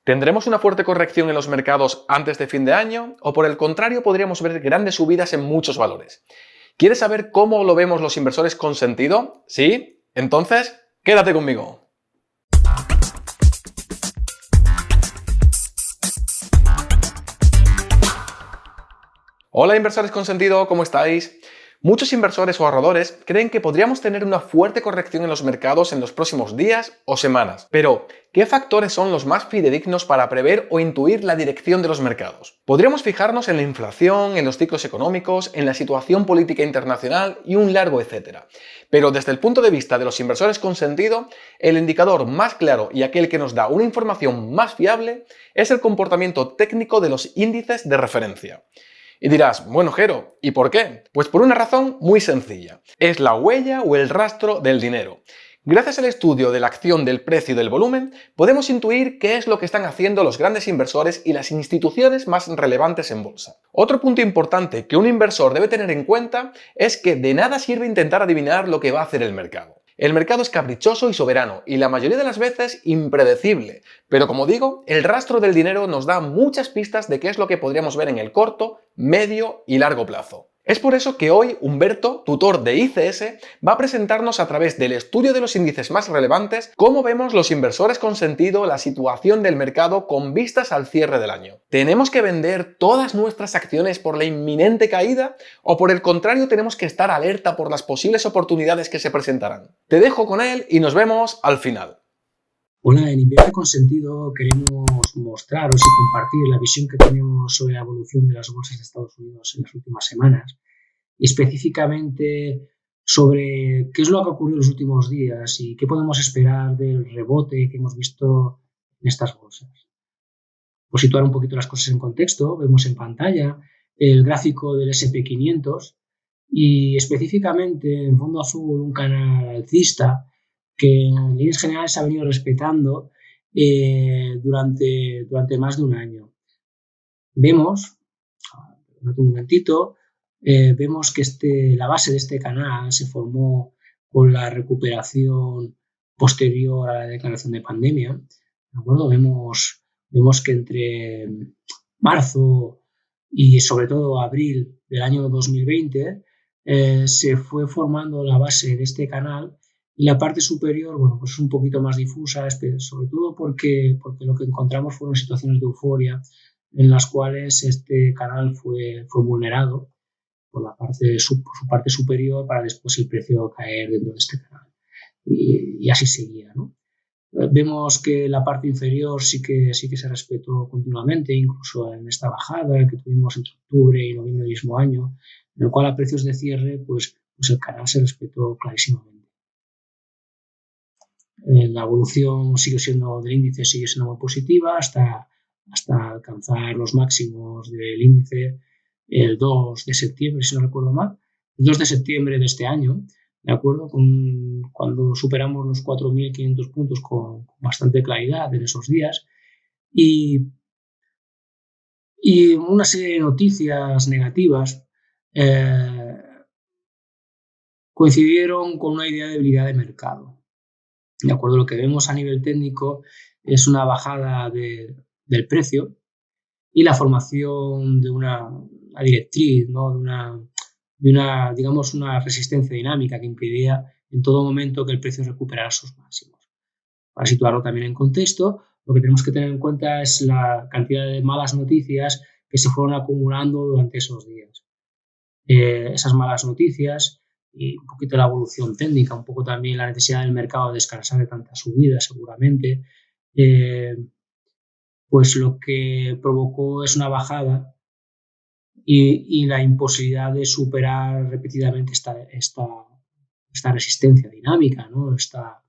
¿Tendremos una fuerte corrección en los mercados antes de fin de año o por el contrario podríamos ver grandes subidas en muchos valores? ¿Quieres saber cómo lo vemos los inversores con sentido? ¿Sí? Entonces, quédate conmigo. Hola inversores con sentido, ¿cómo estáis? Muchos inversores o ahorradores creen que podríamos tener una fuerte corrección en los mercados en los próximos días o semanas. Pero, ¿qué factores son los más fidedignos para prever o intuir la dirección de los mercados? Podríamos fijarnos en la inflación, en los ciclos económicos, en la situación política internacional y un largo etcétera. Pero desde el punto de vista de los inversores con sentido, el indicador más claro y aquel que nos da una información más fiable es el comportamiento técnico de los índices de referencia. Y dirás, bueno, Jero, ¿y por qué? Pues por una razón muy sencilla. Es la huella o el rastro del dinero. Gracias al estudio de la acción del precio y del volumen, podemos intuir qué es lo que están haciendo los grandes inversores y las instituciones más relevantes en bolsa. Otro punto importante que un inversor debe tener en cuenta es que de nada sirve intentar adivinar lo que va a hacer el mercado. El mercado es caprichoso y soberano, y la mayoría de las veces impredecible. Pero como digo, el rastro del dinero nos da muchas pistas de qué es lo que podríamos ver en el corto, medio y largo plazo. Es por eso que hoy Humberto, tutor de ICS, va a presentarnos a través del estudio de los índices más relevantes cómo vemos los inversores con sentido la situación del mercado con vistas al cierre del año. ¿Tenemos que vender todas nuestras acciones por la inminente caída o por el contrario tenemos que estar alerta por las posibles oportunidades que se presentarán? Te dejo con él y nos vemos al final. Hola, en Invierte con Sentido queremos mostraros y compartir la visión que tenemos sobre la evolución de las bolsas de Estados Unidos en las últimas semanas y específicamente sobre qué es lo que ha ocurrido en los últimos días y qué podemos esperar del rebote que hemos visto en estas bolsas. Por situar un poquito las cosas en contexto, vemos en pantalla el gráfico del S&P 500 y específicamente en fondo azul un canal alcista que en líneas generales se ha venido respetando durante más de un año. Vemos, un momentito, vemos que la base de este canal se formó con la recuperación posterior a la declaración de pandemia. ¿De acuerdo? Vemos que entre marzo y sobre todo abril del año 2020 se fue formando la base de este canal y la parte superior, bueno, pues es un poquito más difusa, sobre todo porque lo que encontramos fueron situaciones de euforia en las cuales este canal fue vulnerado por su parte superior para después el precio caer dentro de este canal. Y así seguía, ¿no? Vemos que la parte inferior sí que se respetó continuamente, incluso en esta bajada que tuvimos entre octubre y noviembre del mismo año, en el cual a precios de cierre pues el canal se respetó clarísimamente. La evolución del índice sigue siendo muy positiva hasta alcanzar los máximos del índice el 2 de septiembre, si no recuerdo mal, el 2 de septiembre de este año, ¿de acuerdo? Cuando superamos los 4.500 puntos con bastante claridad en esos días y una serie de noticias negativas coincidieron con una idea de debilidad de mercado. De acuerdo, lo que vemos a nivel técnico es una bajada del precio y la formación de una directriz, ¿no? de una, digamos, una resistencia dinámica que impedía en todo momento que el precio recuperara sus máximos. Para situarlo también en contexto, lo que tenemos que tener en cuenta es la cantidad de malas noticias que se fueron acumulando durante esos días. Esas malas noticias y un poquito la evolución técnica, un poco también la necesidad del mercado de descansar de tantas subidas seguramente, pues lo que provocó es una bajada y la imposibilidad de superar repetidamente esta resistencia dinámica, ¿no? esta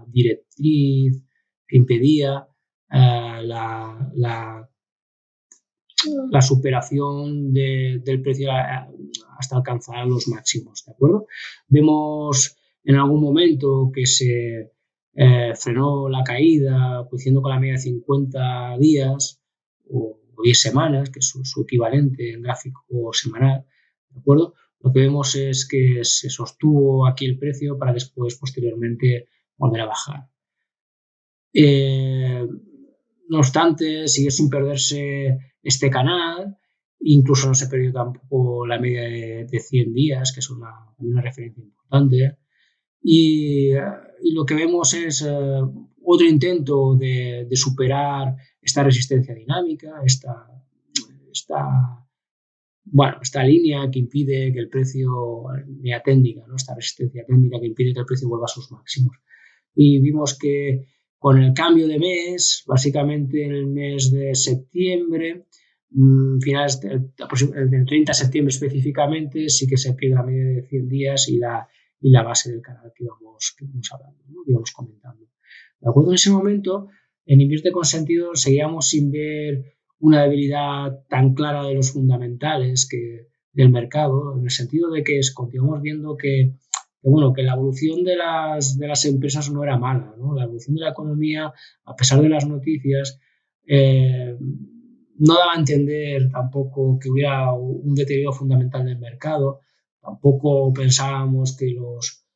directriz que impedía la superación del precio hasta alcanzar los máximos, ¿de acuerdo? Vemos en algún momento que se frenó la caída coincidiendo con la media de 50 días o 10 semanas, que es su equivalente en gráfico semanal, ¿de acuerdo? Lo que vemos es que se sostuvo aquí el precio para después, posteriormente, volver a bajar. No obstante, sigue sin perderse este canal, incluso no se perdió tampoco la media de 100 días, que es una referencia importante. Y lo que vemos es otro intento de superar esta resistencia dinámica, esta, esta línea que impide que el precio, línea técnica, ¿no? Esta resistencia técnica que impide que el precio vuelva a sus máximos. Y vimos que con el cambio de mes, básicamente en el mes de septiembre, finales del 30 de septiembre específicamente, sí que se pierde la media de 100 días y la base del canal que íbamos hablando, ¿no? Que íbamos comentando. De acuerdo, en ese momento, en Invierte con Sentido seguíamos sin ver una debilidad tan clara de los fundamentales del mercado, en el sentido de que continuamos viendo que la evolución de las empresas no era mala, ¿no? La evolución de la economía, a pesar de las noticias, no daba a entender tampoco que hubiera un deterioro fundamental del mercado. Tampoco pensábamos que los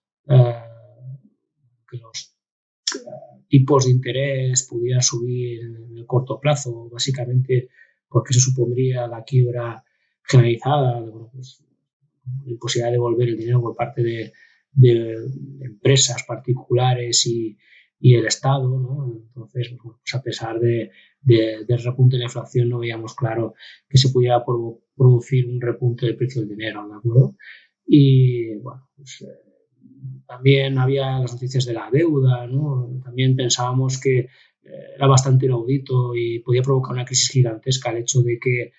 tipos de interés pudieran subir en el corto plazo, básicamente porque eso supondría la quiebra generalizada, la imposibilidad de devolver el dinero por parte de empresas particulares y el Estado, ¿no? Entonces, pues a pesar del repunte de la inflación, no veíamos claro que se pudiera producir un repunte del precio del dinero, ¿de acuerdo? Y bueno, pues también había las noticias de la deuda, ¿no? También pensábamos que era bastante inaudito y podía provocar una crisis gigantesca el hecho de que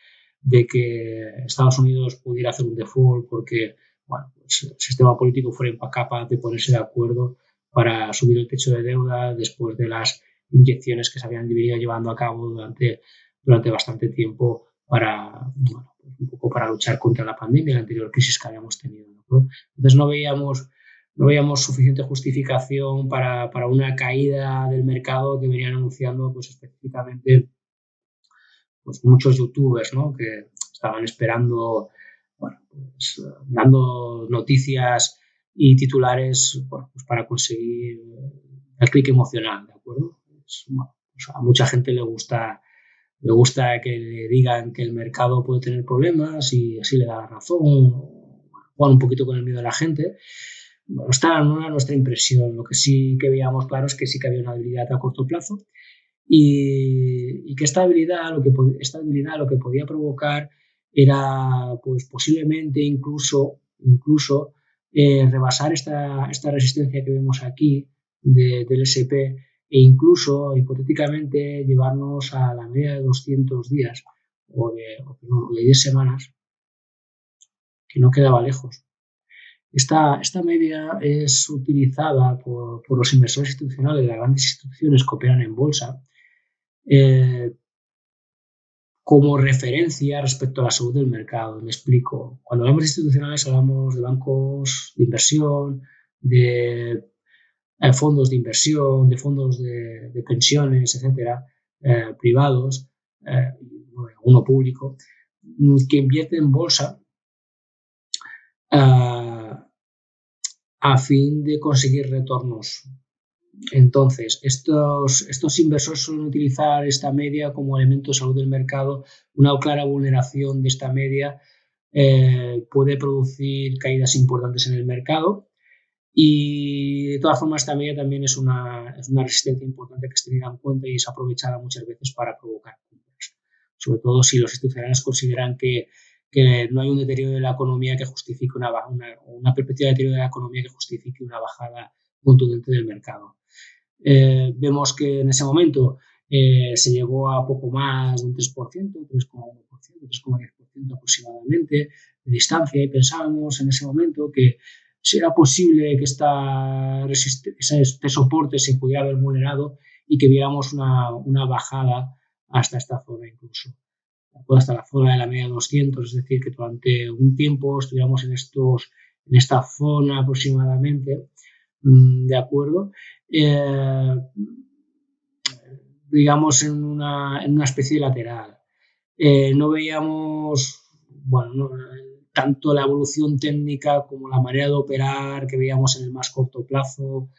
Estados Unidos pudiera hacer un default porque pues el sistema político fuera incapaz de ponerse de acuerdo para subir el techo de deuda después de las inyecciones que se habían venido llevando a cabo durante bastante tiempo un poco para luchar contra la pandemia, la anterior crisis que habíamos tenido, ¿no? Entonces no veíamos suficiente justificación para una caída del mercado que venían anunciando pues específicamente pues muchos youtubers, ¿no? Que estaban esperando, pues, dando noticias y titulares pues para conseguir el clic emocional, ¿de acuerdo? Pues a mucha gente le gusta que le digan que el mercado puede tener problemas y así le da la razón, jugar un poquito con el miedo de la gente. Bueno, esta no era nuestra impresión. Lo que sí que veíamos claro es que sí que había una debilidad a corto plazo y que esta habilidad lo que podía provocar era pues posiblemente incluso rebasar esta resistencia que vemos aquí del SP e incluso hipotéticamente llevarnos a la media de 200 días o de 10 semanas, que no quedaba lejos. Esta media es utilizada por los inversores institucionales de las grandes instituciones que operan en bolsa como referencia respecto a la salud del mercado. Me explico. Cuando hablamos de institucionales hablamos de bancos de inversión, de fondos de inversión, de fondos de pensiones, etcétera, privados, uno público, que invierte en bolsa a fin de conseguir retornos. Entonces, estos inversores suelen utilizar esta media como elemento de salud del mercado. Una clara vulneración de esta media puede producir caídas importantes en el mercado. Y de todas formas, esta media también es una resistencia importante que es tenida en cuenta y es aprovechada muchas veces para provocar compras. Sobre todo si los institucionales consideran que no hay un deterioro de la economía que justifique una perspectiva de deterioro de la economía que justifique una bajada contundente del mercado. Vemos que en ese momento se llegó a poco más de un 3%, 3,1%, 3,10% aproximadamente de distancia y pensábamos en ese momento que si era posible que este soporte se pudiera haber vulnerado y que viéramos una bajada hasta esta zona incluso, hasta la zona de la media de 200, es decir, que durante un tiempo estuviéramos en esta zona aproximadamente, ¿de acuerdo? Digamos en una especie de lateral. No veíamos, tanto la evolución técnica como la manera de operar que veíamos en el más corto plazo,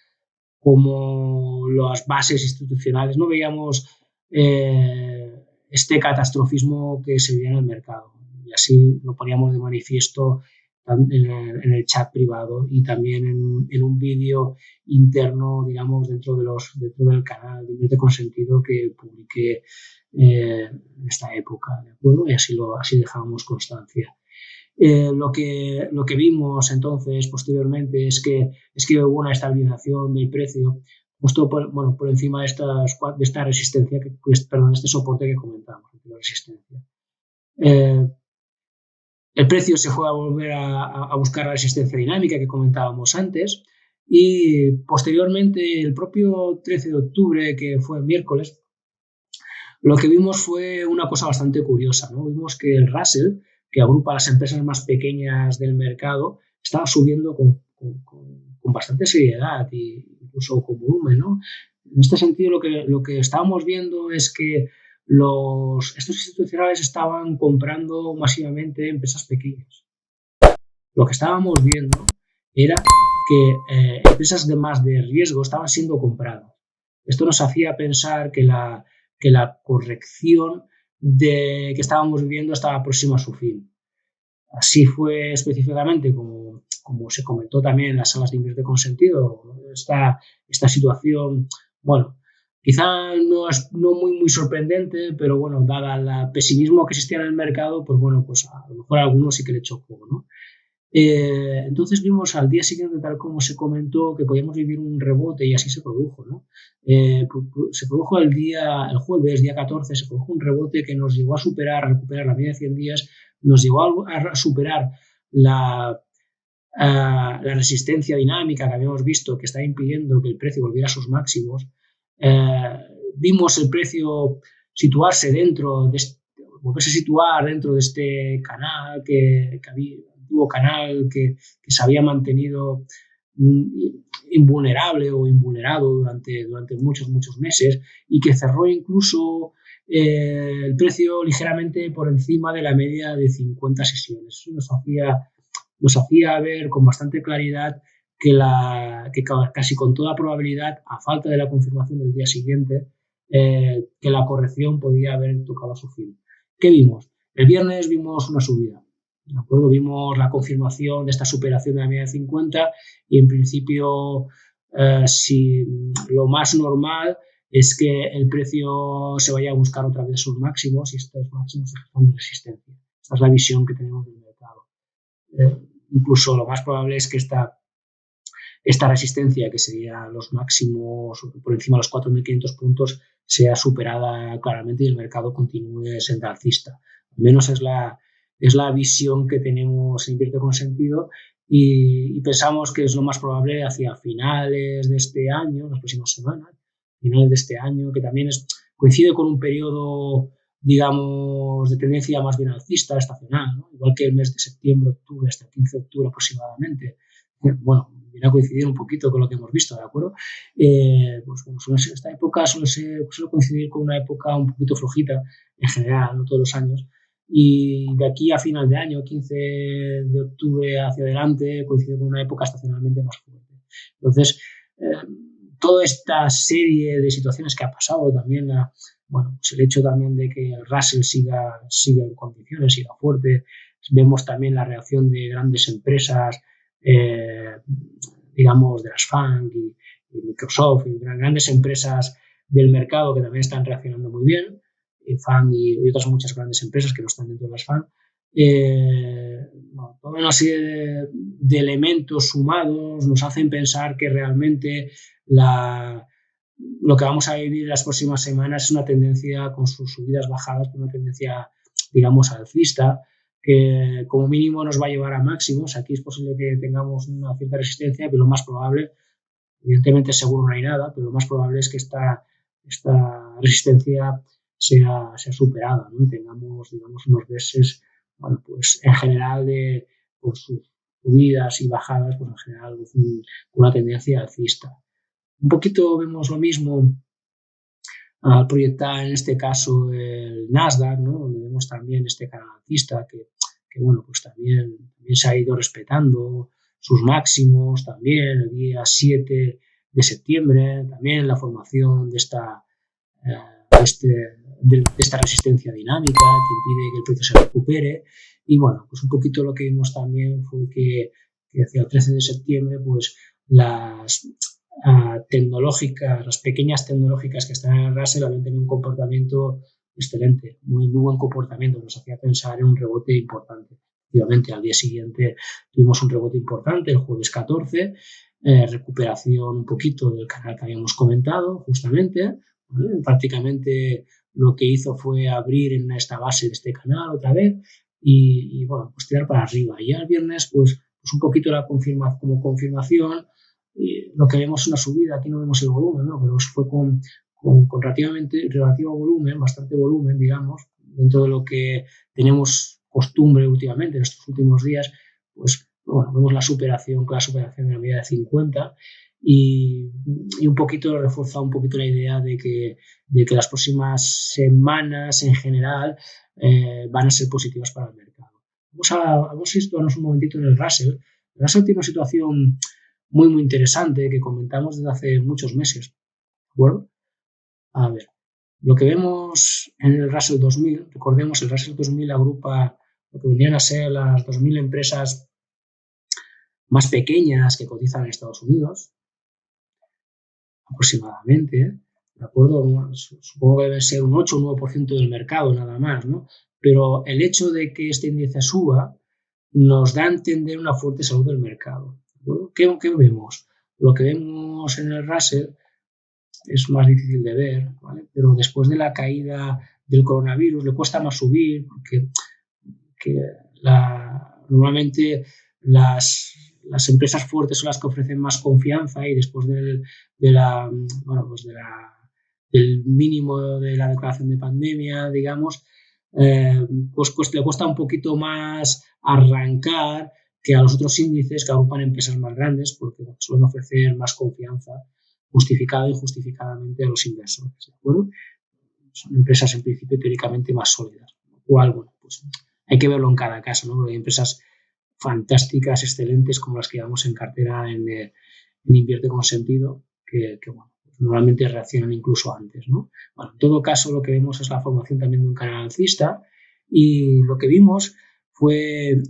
como las bases institucionales. No veíamos este catastrofismo que se veía en el mercado. Y así lo poníamos de manifiesto en el chat privado y también en un vídeo interno, digamos, dentro del canal de Invierte con Sentido que publiqué en esta época, ¿de acuerdo? Y así dejábamos constancia. Lo que vimos entonces posteriormente es que hubo una estabilización del precio justo por encima de esta resistencia, de este soporte que comentamos, de la resistencia. El precio se fue a volver a buscar la resistencia dinámica que comentábamos antes y posteriormente el propio 13 de octubre, que fue miércoles, lo que vimos fue una cosa bastante curiosa, ¿no? Vimos que el Russell, que agrupa las empresas más pequeñas del mercado, estaba subiendo con bastante seriedad e incluso con volumen, ¿no? En este sentido, lo que estábamos viendo es que estos institucionales estaban comprando masivamente empresas pequeñas. Lo que estábamos viendo era que empresas de más de riesgo estaban siendo compradas. Esto nos hacía pensar que la corrección que estábamos viviendo estaba próxima a su fin. Así fue específicamente como se comentó también en las salas de Invierte con Sentido, esta situación, bueno, quizá no es muy sorprendente, pero bueno, dada el pesimismo que existía en el mercado, pues bueno, pues a lo mejor a algunos sí que le chocó, ¿no? Entonces vimos al día siguiente, tal como se comentó, que podíamos vivir un rebote y así se produjo, ¿no? Se produjo el jueves, día 14, se produjo un rebote que nos llegó a recuperar la media de 100 días, nos llegó a superar la resistencia dinámica que habíamos visto que estaba impidiendo que el precio volviera a sus máximos. Vimos el precio volverse a situar dentro de este canal que había, antiguo canal que se había mantenido invulnerable o invulnerado durante muchos meses y que cerró incluso el precio ligeramente por encima de la media de 50 sesiones. Eso nos hacía ver con bastante claridad que casi con toda probabilidad, a falta de la confirmación del día siguiente, que la corrección podía haber tocado su fin. ¿Qué vimos? El viernes vimos una subida. ¿De acuerdo? Vimos la confirmación de esta superación de la media de 50 y en principio si lo más normal es que el precio se vaya a buscar otra vez sus máximos y estos máximos ejercen resistencia. Esta es la visión que tenemos del mercado. Incluso lo más probable es que esta resistencia, que sería los máximos por encima de los 4.500 puntos, sea superada claramente y el mercado continúe siendo alcista. Al menos es la visión que tenemos en Invierte con Sentido y pensamos que es lo más probable hacia finales de este año, las próximas semanas, finales de este año, que también coincide con un periodo, digamos, de tendencia más bien alcista, estacional, ¿no? Igual que el mes de septiembre, octubre, hasta el 15 de octubre aproximadamente. Bueno, viene a coincidir un poquito con lo que hemos visto, ¿de acuerdo? Pues bueno, esta época suele coincidir con una época un poquito flojita, en general, no todos los años, y de aquí a final de año, 15 de octubre hacia adelante, coincide con una época estacionalmente más fuerte. Entonces, toda esta serie de situaciones que ha pasado, también pues el hecho también de que el Russell siga en condiciones, siga fuerte, vemos también la reacción de grandes empresas, digamos, de las FANG y Microsoft, y grandes empresas del mercado que también están reaccionando muy bien, FANG y otras muchas grandes empresas que no están dentro de las FANG. Toda una serie de elementos sumados nos hacen pensar que realmente lo que vamos a vivir en las próximas semanas es una tendencia con sus subidas bajadas, una tendencia, digamos, alcista, que como mínimo nos va a llevar a máximos. Aquí es posible que tengamos una cierta resistencia, pero lo más probable, evidentemente seguro no hay nada, pero lo más probable es que esta resistencia sea superada, ¿no? Y tengamos, digamos, unos meses, bueno, pues en general por sus subidas y bajadas, pues en general una tendencia alcista. Un poquito vemos lo mismo al proyectar en este caso el Nasdaq, ¿no? Donde vemos también este canal alcista que bueno, pues también se ha ido respetando sus máximos también el día 7 de septiembre, también la formación de esta de esta resistencia dinámica que impide que el precio se recupere. Y bueno, pues un poquito lo que vimos también fue que hacia el 13 de septiembre, pues las pequeñas tecnológicas que están en el Russell habían tenido un comportamiento excelente, muy buen comportamiento, nos hacía pensar en un rebote importante. Efectivamente, al día siguiente tuvimos un rebote importante, el jueves 14, recuperación un poquito del canal que habíamos comentado, justamente. Prácticamente lo que hizo fue abrir en esta base de este canal otra vez y bueno, pues tirar para arriba. Y ya el viernes, pues un poquito como confirmación, lo que vemos es una subida. Aquí no vemos el volumen, ¿no? Pero fue con relativo volumen, bastante volumen, digamos, dentro de lo que tenemos costumbre últimamente en estos últimos días. Pues bueno, vemos la superación de la media de 50 y un poquito refuerza un poquito la idea de que las próximas semanas en general van a ser positivas para el mercado. Vamos a situarnos un momentito en el Russell. El Russell tiene una situación muy interesante que comentamos desde hace muchos meses, ¿de acuerdo? A ver, lo que vemos en el Russell 2000, recordemos, el Russell 2000 agrupa lo que vendrían a ser las 2000 empresas más pequeñas que cotizan en Estados Unidos, aproximadamente, ¿de acuerdo? Supongo que debe ser un 8 o 9% del mercado nada más, ¿no? Pero el hecho de que este índice suba nos da a entender una fuerte salud del mercado. ¿Qué vemos? Lo que vemos en el Russell es más difícil de ver, ¿vale? Pero después de la caída del coronavirus le cuesta más subir porque normalmente las empresas fuertes son las que ofrecen más confianza y después del mínimo de la declaración de pandemia, digamos, pues le cuesta un poquito más arrancar que a los otros índices que agrupan empresas más grandes porque suelen ofrecer más confianza justificada e injustificadamente a los inversores, ¿de acuerdo? Son empresas en principio teóricamente más sólidas, lo cual, bueno, pues hay que verlo en cada caso, ¿no? Porque hay empresas fantásticas, excelentes, como las que llevamos en cartera en Invierte con Sentido, que bueno, pues normalmente reaccionan incluso antes, ¿no? Bueno, en todo caso, lo que vemos es la formación también de un canal alcista y lo que vimos fue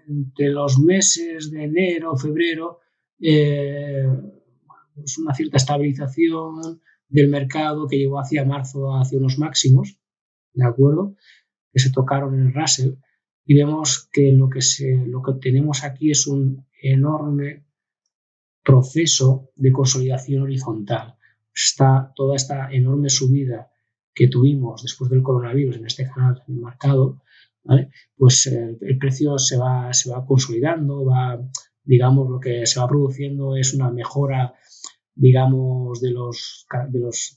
entre los meses de enero, febrero, pues una cierta estabilización del mercado que llegó hacia marzo hacia unos máximos, ¿de acuerdo? Que se tocaron en el Russell y vemos que lo que tenemos aquí es un enorme proceso de consolidación horizontal. Toda esta enorme subida que tuvimos después del coronavirus en este canal marcado, ¿vale? Pues el precio se va consolidando, digamos, lo que se va produciendo es una mejora, digamos, de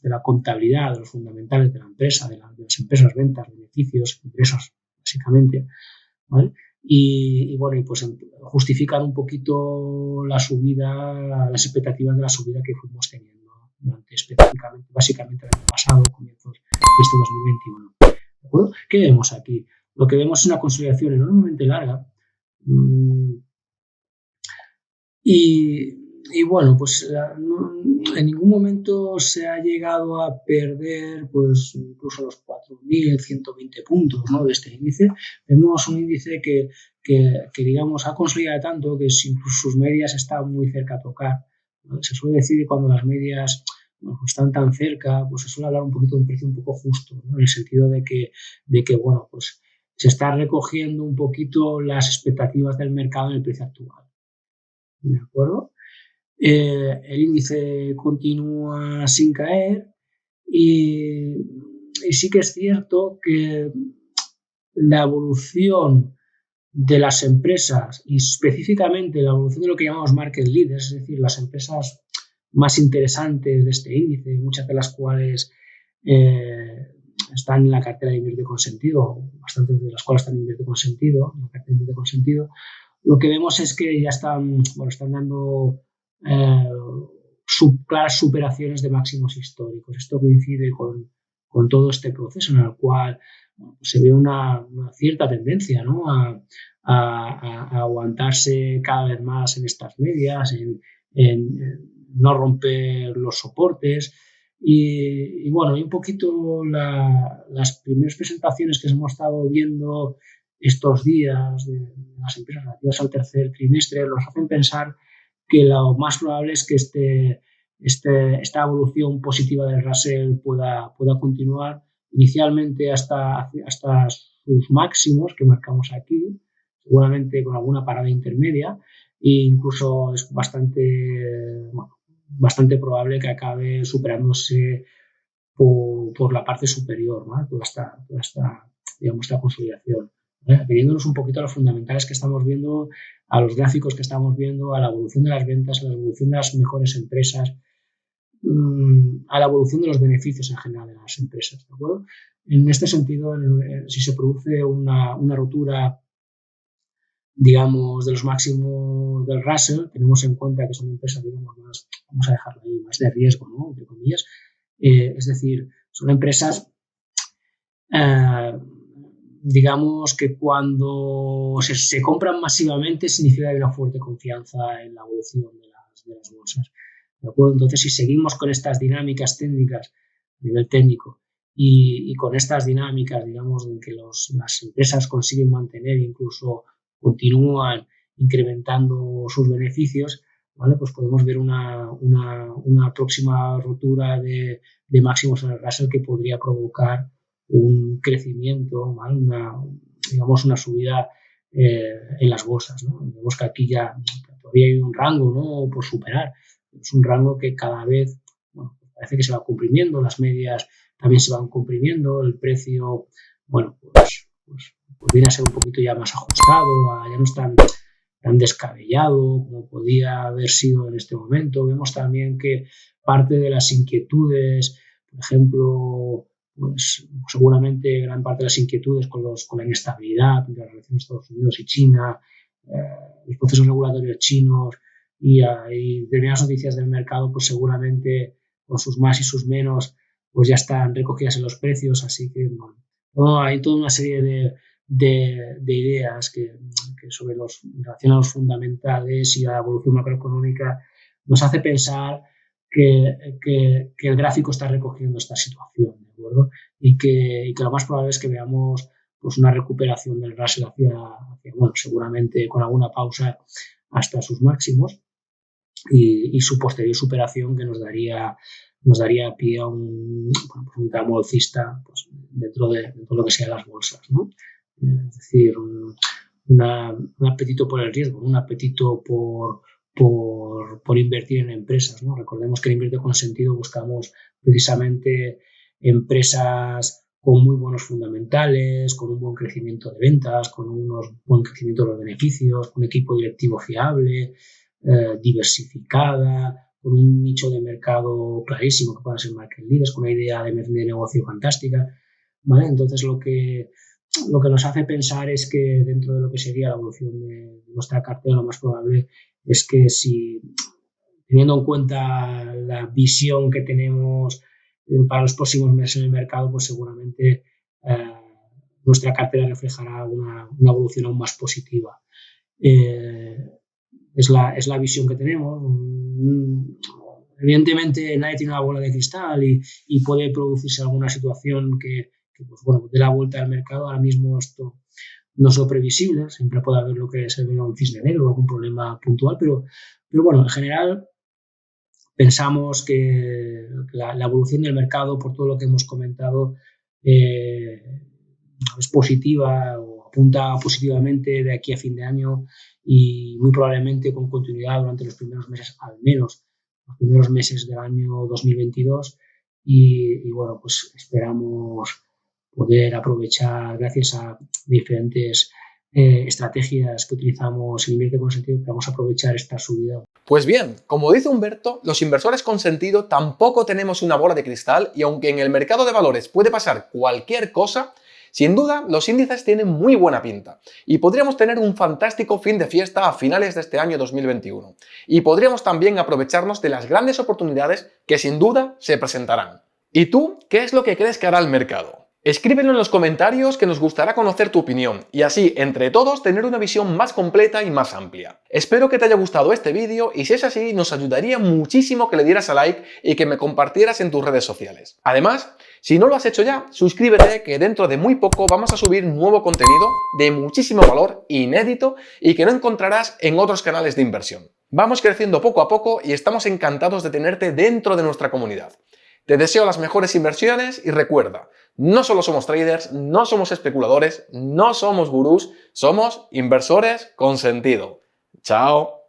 la contabilidad, de los fundamentales de la empresa, de las empresas, ventas, beneficios, ingresos, básicamente, ¿vale? Y bueno, y pues justifican un poquito la subida, las expectativas de la subida que fuimos teniendo básicamente el año pasado, comienzos de este 2021. ¿De acuerdo? ¿Qué vemos aquí? Lo que vemos es una consolidación enormemente larga y bueno, pues en ningún momento se ha llegado a perder pues incluso los 4.120 puntos, ¿no? De este índice. Vemos un índice que digamos ha consolidado tanto que incluso sus medias están muy cerca a tocar, ¿no? Se suele decir que cuando las medias están tan cerca, pues se suele hablar un poquito de un precio un poco justo, ¿no? En el sentido de que bueno, pues se está recogiendo un poquito las expectativas del mercado en el precio actual. ¿De acuerdo? El índice continúa sin caer y sí que es cierto que la evolución de las empresas y específicamente la evolución de lo que llamamos market leaders, es decir, las empresas más interesantes de este índice, muchas de las cuales están en la cartera de Invierte con Sentido, bastantes de las cuales están en Invierte con Sentido, en la cartera de Invierte con Sentido, lo que vemos es que ya están dando claras superaciones de máximos históricos. Esto coincide con todo este proceso en el cual se ve una cierta tendencia, ¿no? a aguantarse cada vez más en estas medias, en no romper los soportes Y bueno, y un poquito las primeras presentaciones que hemos estado viendo estos días de las empresas relativas al tercer trimestre nos hacen pensar que lo más probable es que esta evolución positiva del Russell pueda continuar inicialmente hasta sus máximos que marcamos aquí, seguramente con alguna parada intermedia, e incluso es bastante probable que acabe superándose por la parte superior, ¿no? Toda esta, digamos, esta consolidación. Viéndonos un poquito a los fundamentales que estamos viendo, a los gráficos que estamos viendo, a la evolución de las ventas, a la evolución de las mejores empresas, a la evolución de los beneficios en general de las empresas, ¿de acuerdo? En este sentido, si se produce una rotura, digamos, de los máximos del Russell, tenemos en cuenta que son empresas, digamos, más, vamos a dejarlo ahí, más de riesgo, ¿no? Entre comillas. Es decir, son empresas, digamos, que cuando se compran masivamente significa que hay una fuerte confianza en la evolución de las bolsas. ¿De acuerdo? Entonces, si seguimos con estas dinámicas técnicas a nivel técnico y con estas dinámicas, digamos, en que las empresas consiguen mantener e incluso continúan incrementando sus beneficios, ¿vale? Pues podemos ver una próxima rotura de máximos en el Russell que podría provocar un crecimiento, ¿vale? Digamos, una subida en las bolsas, ¿no? Vemos que aquí ya todavía hay un rango, ¿no?, por superar. Es un rango que cada vez, bueno, parece que se va comprimiendo, las medias también se van comprimiendo, el precio, bueno, pues viene a ser un poquito ya más ajustado, ya no es tan descabellado como podía haber sido en este momento. Vemos también que parte de las inquietudes, por ejemplo, pues seguramente gran parte de las inquietudes con la inestabilidad entre las relaciones de Estados Unidos y China, los procesos regulatorios chinos y determinadas noticias del mercado, pues seguramente con sus más y sus menos, pues ya están recogidas en los precios. Así que, bueno, hay toda una serie de ideas que sobre en relación a los fundamentales y a la evolución macroeconómica nos hace pensar que el gráfico está recogiendo esta situación, ¿de acuerdo? Y que lo más probable es que veamos pues una recuperación del Russell hacia bueno, seguramente con alguna pausa hasta sus máximos y su posterior superación que nos daría pie a un tramo alcista pues, dentro de lo que sean las bolsas, ¿no? Es decir, un apetito por el riesgo, un apetito por invertir en empresas, ¿no? Recordemos que en Invierte con Sentido buscamos precisamente empresas con muy buenos fundamentales, con un buen crecimiento de ventas, con un buen crecimiento de los beneficios, con un equipo directivo fiable, diversificada, con un nicho de mercado clarísimo que puedan ser market leaders, con una idea de negocio fantástica, ¿vale? Entonces lo que nos hace pensar es que dentro de lo que sería la evolución de nuestra cartera, lo más probable es que si, teniendo en cuenta la visión que tenemos para los próximos meses en el mercado, pues seguramente nuestra cartera reflejará una evolución aún más positiva. Es la visión que tenemos. Evidentemente nadie tiene una bola de cristal y puede producirse alguna situación que pues, bueno, dé la vuelta al mercado. Ahora mismo esto no es lo previsible, siempre puede haber lo que se ve un cisne negro o algún problema puntual, pero bueno, en general pensamos que la evolución del mercado, por todo lo que hemos comentado, es positiva o apunta positivamente de aquí a fin de año y muy probablemente con continuidad durante los primeros meses, al menos los primeros meses del año 2022 y bueno, pues esperamos poder aprovechar gracias a diferentes estrategias que utilizamos en Invierte con Sentido, que vamos a aprovechar esta subida. Pues bien, como dice Humberto, los inversores con sentido tampoco tenemos una bola de cristal y aunque en el mercado de valores puede pasar cualquier cosa, sin duda los índices tienen muy buena pinta y podríamos tener un fantástico fin de fiesta a finales de este año 2021 y podríamos también aprovecharnos de las grandes oportunidades que sin duda se presentarán. ¿Y tú qué es lo que crees que hará el mercado? Escríbelo en los comentarios que nos gustará conocer tu opinión y así, entre todos, tener una visión más completa y más amplia. Espero que te haya gustado este vídeo y si es así, nos ayudaría muchísimo que le dieras a like y que me compartieras en tus redes sociales. Además, si no lo has hecho ya, suscríbete que dentro de muy poco vamos a subir nuevo contenido de muchísimo valor, inédito y que no encontrarás en otros canales de inversión. Vamos creciendo poco a poco y estamos encantados de tenerte dentro de nuestra comunidad. Te deseo las mejores inversiones y recuerda, no solo somos traders, no somos especuladores, no somos gurús, somos inversores con sentido. ¡Chao!